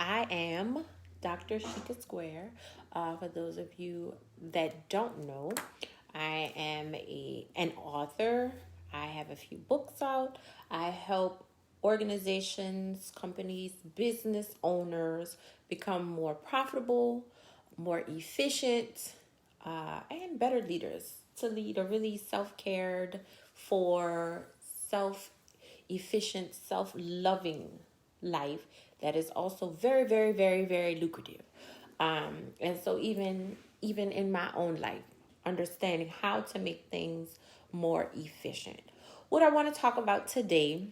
I am Dr. Sheika Square. For those of you that don't know, I am an author. I have a few books out. I help organizations, companies, business owners become more profitable, more efficient, and better leaders to lead a really self-cared for self efficient, self loving life that is also very, very, very, very lucrative. And so even in my own life, understanding how to make things more efficient. What I want to talk about today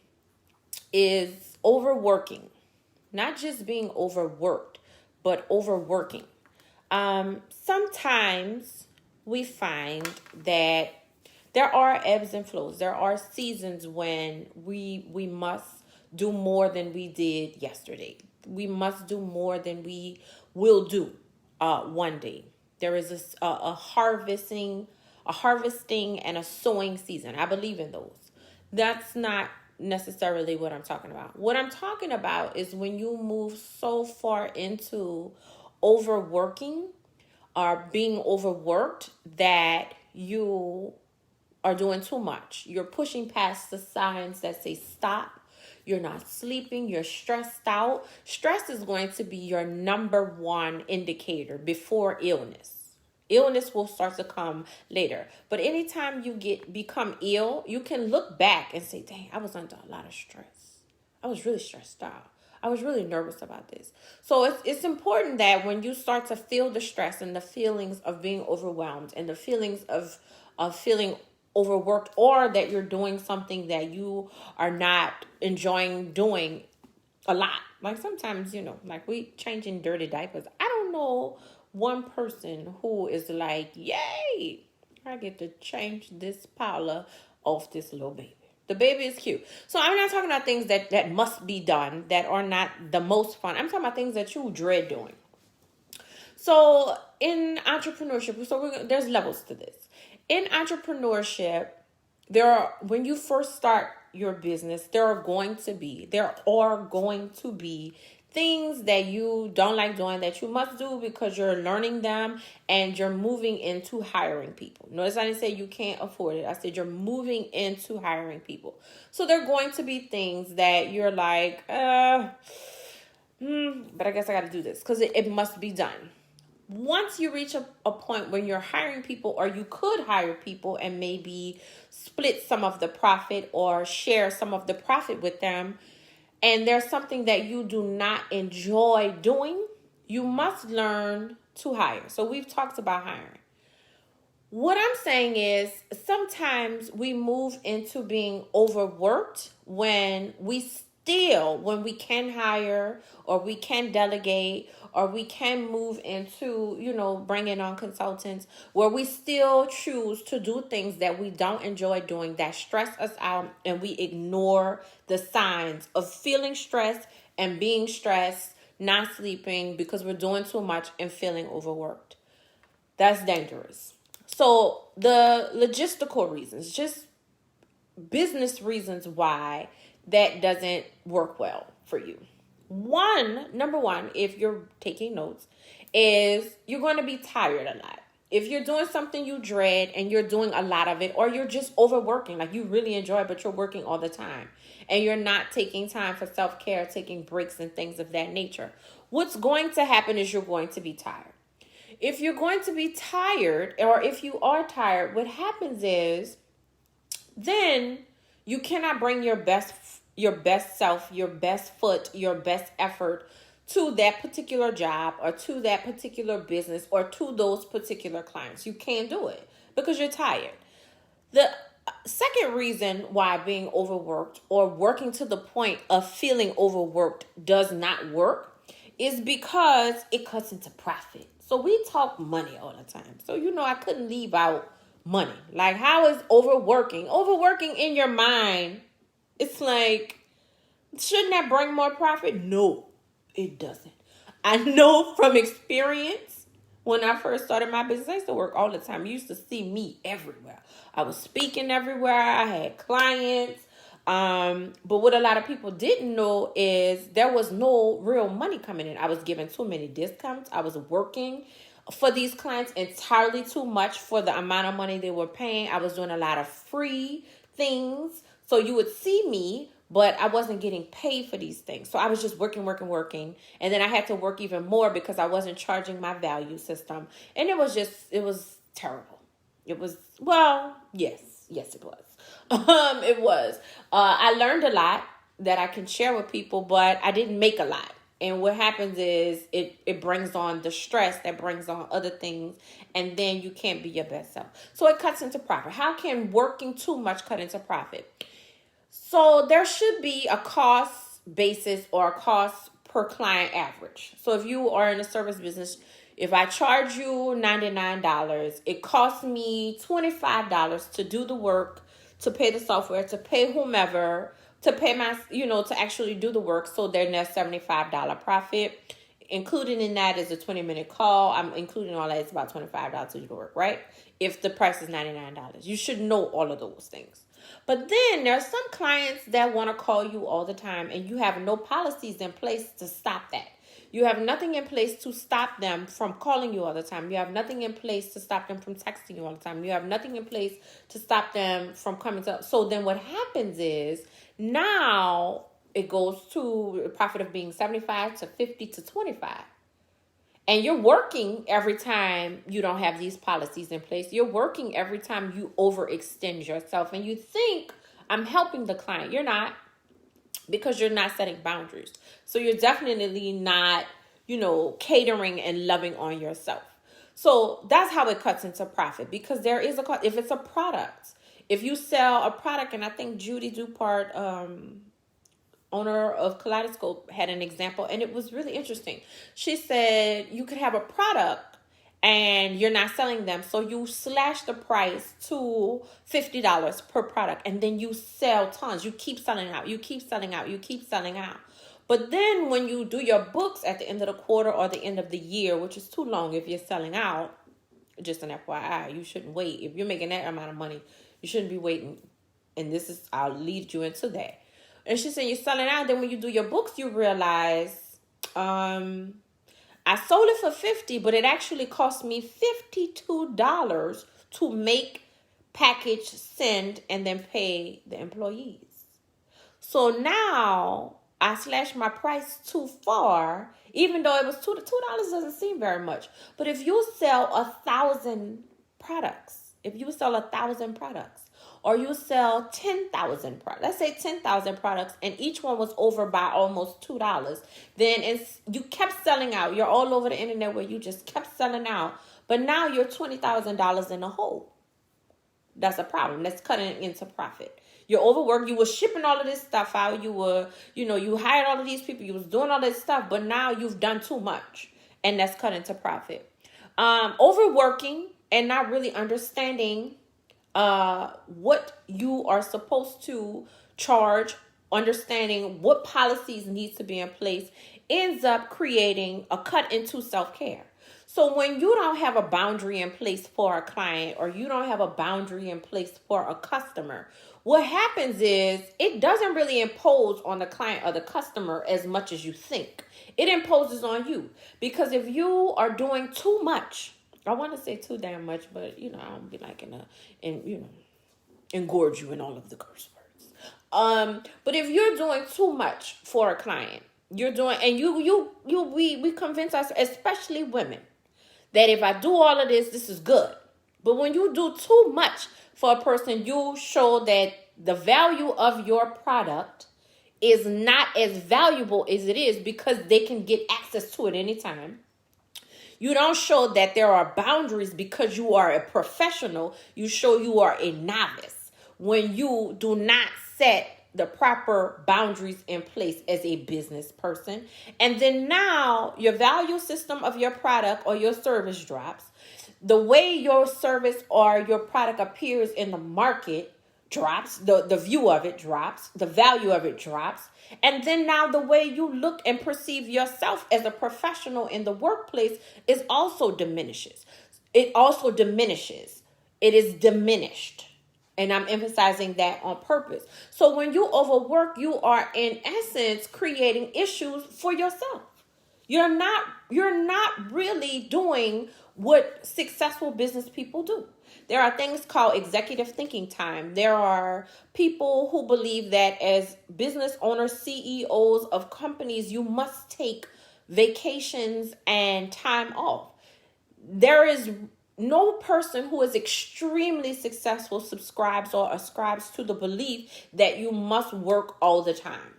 is overworking, not just being overworked, but overworking. Sometimes we find that there are ebbs and flows. There are seasons when we must do more than we did yesterday. We must do more than we will do one day. There is a harvesting and a sowing season. I believe in those. That's not necessarily what I'm talking about. What I'm talking about is when you move so far into overworking or being overworked that you are doing too much. You're pushing past the signs that say stop. You're not sleeping. You're stressed out. Stress is going to be your number one indicator before illness. Illness will start to come later. But anytime you become ill, you can look back and say, dang, I was under a lot of stress. I was really stressed out. I was really nervous about this. So it's important that when you start to feel the stress and the feelings of being overwhelmed and the feelings of feeling overworked, or that you're doing something that you are not enjoying doing a lot. Like sometimes, like we changing dirty diapers. I don't know one person who is like, yay, I get to change this powder off this little baby. The baby is cute. So I'm not talking about things that must be done, that are not the most fun. I'm talking about things that you dread doing. So in entrepreneurship, there's levels to this. In entrepreneurship, when you first start your business, there are going to be things that you don't like doing that you must do because you're learning them and you're moving into hiring people. Notice I didn't say you can't afford it. I said you're moving into hiring people. So there are going to be things that you're like, but I guess I got to do this because it must be done. Once you reach a point when you're hiring people, or you could hire people and maybe split some of the profit or share some of the profit with them, and there's something that you do not enjoy doing, you must learn to hire. So we've talked about hiring. What I'm saying is sometimes we move into being overworked when we can hire, or we can delegate, or we can move into, bringing on consultants, where we still choose to do things that we don't enjoy doing, that stress us out, and we ignore the signs of feeling stressed and being stressed, not sleeping because we're doing too much and feeling overworked. That's dangerous. So the logistical reasons, just business reasons why that doesn't work well for you. Number one, if you're taking notes, is you're going to be tired a lot. If you're doing something you dread and you're doing a lot of it, or you're just overworking, like you really enjoy it, but you're working all the time and you're not taking time for self-care, taking breaks and things of that nature, what's going to happen is you're going to be tired. If you're going to be tired, or if you are tired, what happens is then you cannot bring your best self, your best foot, your best effort to that particular job, or to that particular business, or to those particular clients. You can't do it because you're tired. The second reason why being overworked, or working to the point of feeling overworked, does not work is because it cuts into profit. So we talk money all the time. So I couldn't leave out money. Like, how is overworking? Overworking in your mind, it's like, shouldn't that bring more profit? No, it doesn't. I know from experience, when I first started my business, I used to work all the time. You used to see me everywhere. I was speaking everywhere. I had clients. But what a lot of people didn't know is there was no real money coming in. I was giving too many discounts. I was working for these clients entirely too much for the amount of money they were paying. I was doing a lot of free things. So you would see me, but I wasn't getting paid for these things. So I was just working, working, working. And then I had to work even more because I wasn't charging my value system. And it was terrible. It was, well, yes, it was. It was. I learned a lot that I can share with people, but I didn't make a lot. And what happens is it brings on the stress that brings on other things, and then you can't be your best self. So it cuts into profit. How can working too much cut into profit? So there should be a cost basis or a cost per client average. So if you are in a service business, if I charge you $99, it costs me $25 to do the work, to pay the software, to pay whomever, to pay my, to actually do the work. So then there's $75 profit. Included in that is a 20-minute call. I'm including all that. It's about $25 to do the work, right? If the price is $99. You should know all of those things. But then there are some clients that want to call you all the time, and you have no policies in place to stop that. You have nothing in place to stop them from calling you all the time. You have nothing in place to stop them from texting you all the time. You have nothing in place to stop them from coming to. So then what happens is now it goes to a profit of being 75 to 50 to 25. And you're working every time you don't have these policies in place. You're working every time you overextend yourself. And you think, I'm helping the client. You're not, because you're not setting boundaries. So you're definitely not, catering and loving on yourself. So that's how it cuts into profit, because there is a cost. If it's a product, if you sell a product, and I think Judy Dupart, owner of Kaleidoscope, had an example, and it was really interesting. She said you could have a product and you're not selling them, so you slash the price to $50 per product, and then you sell tons. You keep selling out, you keep selling out, you keep selling out. But then when you do your books at the end of the quarter or the end of the year, which is too long if you're selling out, just an FYI, you shouldn't wait. If you're making that amount of money, you shouldn't be waiting. And I'll lead you into that. And she said you're selling out. Then when you do your books, you realize, I sold it for $50, but it actually cost me $52 to make, package, send, and then pay the employees. So now I slashed my price too far, even though it was $2 doesn't seem very much. But if you sell 1,000 products, or you sell 10,000 products, let's say 10,000 products, and each one was over by almost $2, then you kept selling out. You're all over the internet where you just kept selling out, but now you're $20,000 in the hole. That's a problem. That's cutting into profit. You're overworked. You were shipping all of this stuff out. You were, you hired all of these people. You was doing all this stuff, but now you've done too much, and that's cutting into profit. Overworking and not really understanding what you are supposed to charge, understanding what policies needs to be in place, ends up creating a cut into self-care. So when you don't have a boundary in place for a client, or you don't have a boundary in place for a customer, what happens is it doesn't really impose on the client or the customer as much as you think. It imposes on you, because if you are doing too much, I want to say too damn much, but I don't be like engorge you in all of the curse words. But if you're doing too much for a client, you're doing, and we convince us, especially women, that if I do all of this, this is good. But when you do too much for a person, you show that the value of your product is not as valuable as it is, because they can get access to it anytime. You don't show that there are boundaries because you are a professional. You show you are a novice when you do not set the proper boundaries in place as a business person. And then now your value system of your product or your service drops. The way your service or your product appears in the market drops. The view of it drops. The value of it drops. And then now the way you look and perceive yourself as a professional in the workplace is also diminishes. It also diminishes. It is diminished. And I'm emphasizing that on purpose. So when you overwork, you are in essence creating issues for yourself. You're not really doing what successful business people do. There are things called executive thinking time. There are people who believe that as business owners, CEOs of companies, you must take vacations and time off. There is no person who is extremely successful subscribes or ascribes to the belief that you must work all the time.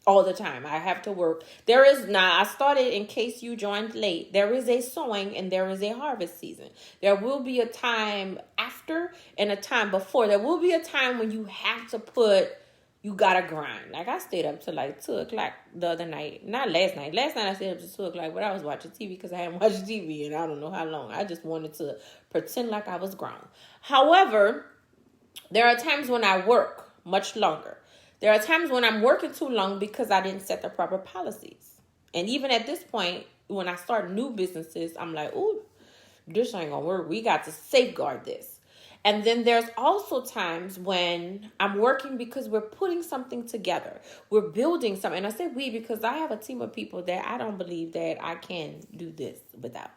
All the time. I have to work. There is now, I started, in case you joined late, there is a sowing and there is a harvest season. There will be a time after and a time before. There will be a time when you have to you gotta grind. Like, I stayed up till like 2 o'clock the other night. Not last night. Last night I stayed up till 2 o'clock, but I was watching TV because I hadn't watched TV and I don't know how long. I just wanted to pretend like I was grown. However, there are times when I work much longer. There are times when I'm working too long because I didn't set the proper policies. And even at this point, when I start new businesses, I'm like, ooh, this ain't gonna work. We got to safeguard this. And then there's also times when I'm working because we're putting something together. We're building something. And I say we because I have a team of people that I don't believe that I can do this without.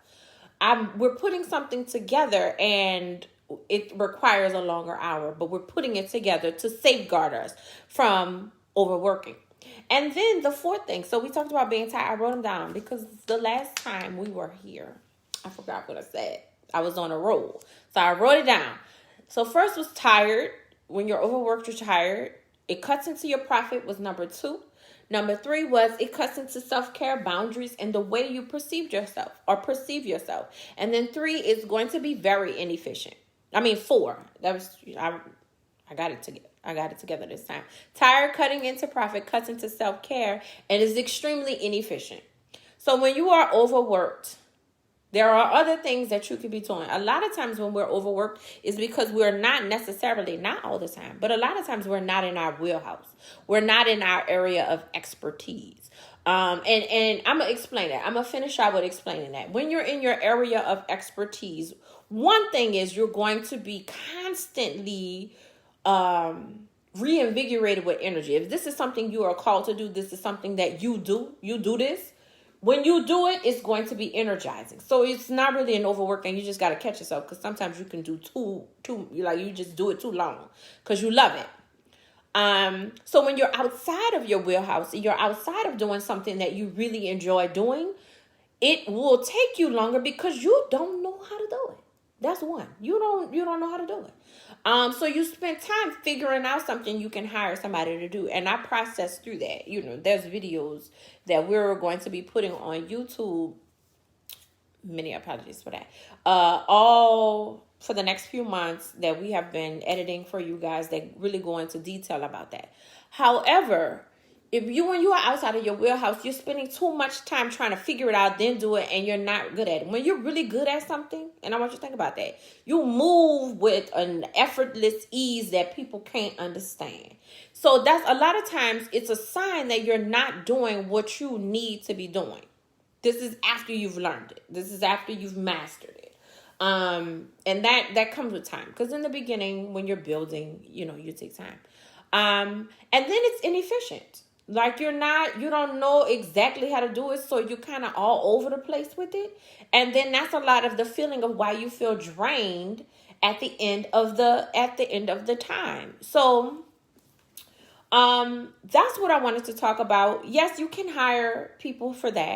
We're putting something together and it requires a longer hour, but we're putting it together to safeguard us from overworking. And then the fourth thing, so we talked about being tired. I wrote them down because the last time we were here, I forgot what I said. I was on a roll. So I wrote it down. So first was tired. When you're overworked, you're tired. It cuts into your profit was number 2. Number 3 was it cuts into self-care, boundaries, and the way you perceive yourself. And then 3 is going to be very inefficient. 4. That was I got it together. I got it together this time. Tired, cutting into profit, cuts into self-care, and is extremely inefficient. So when you are overworked, there are other things that you could be doing. A lot of times when we're overworked is because we're not all the time, but a lot of times we're not in our wheelhouse. We're not in our area of expertise. And I'm going to explain that. I'm going to finish out with explaining that. When you're in your area of expertise, one thing is you're going to be constantly reinvigorated with energy. If this is something you are called to do, this is something that you do this. When you do it, it's going to be energizing. So it's not really an overworking. You just got to catch yourself because sometimes you can do you just do it too long because you love it. So when you're outside of your wheelhouse, you're outside of doing something that you really enjoy doing, it will take you longer because you don't know how to do it. That's one. You don't know how to do it. So you spend time figuring out something you can hire somebody to do. And I process through that. There's videos that we're going to be putting on YouTube. Many apologies for that. All for the next few months that we have been editing for you guys that really go into detail about that. However, when you are outside of your wheelhouse, you're spending too much time trying to figure it out, then do it, and you're not good at it. When you're really good at something, and I want you to think about that, you move with an effortless ease that people can't understand. So that's a lot of times it's a sign that you're not doing what you need to be doing. This is after you've learned it. This is after you've mastered it. And that comes with time. Because in the beginning, when you're building, you take time. And then it's inefficient. Like you don't know exactly how to do it, so you're kind of all over the place with it. And then that's a lot of the feeling of why you feel drained at the end of the time. So that's what I wanted to talk about. Yes, you can hire people for that.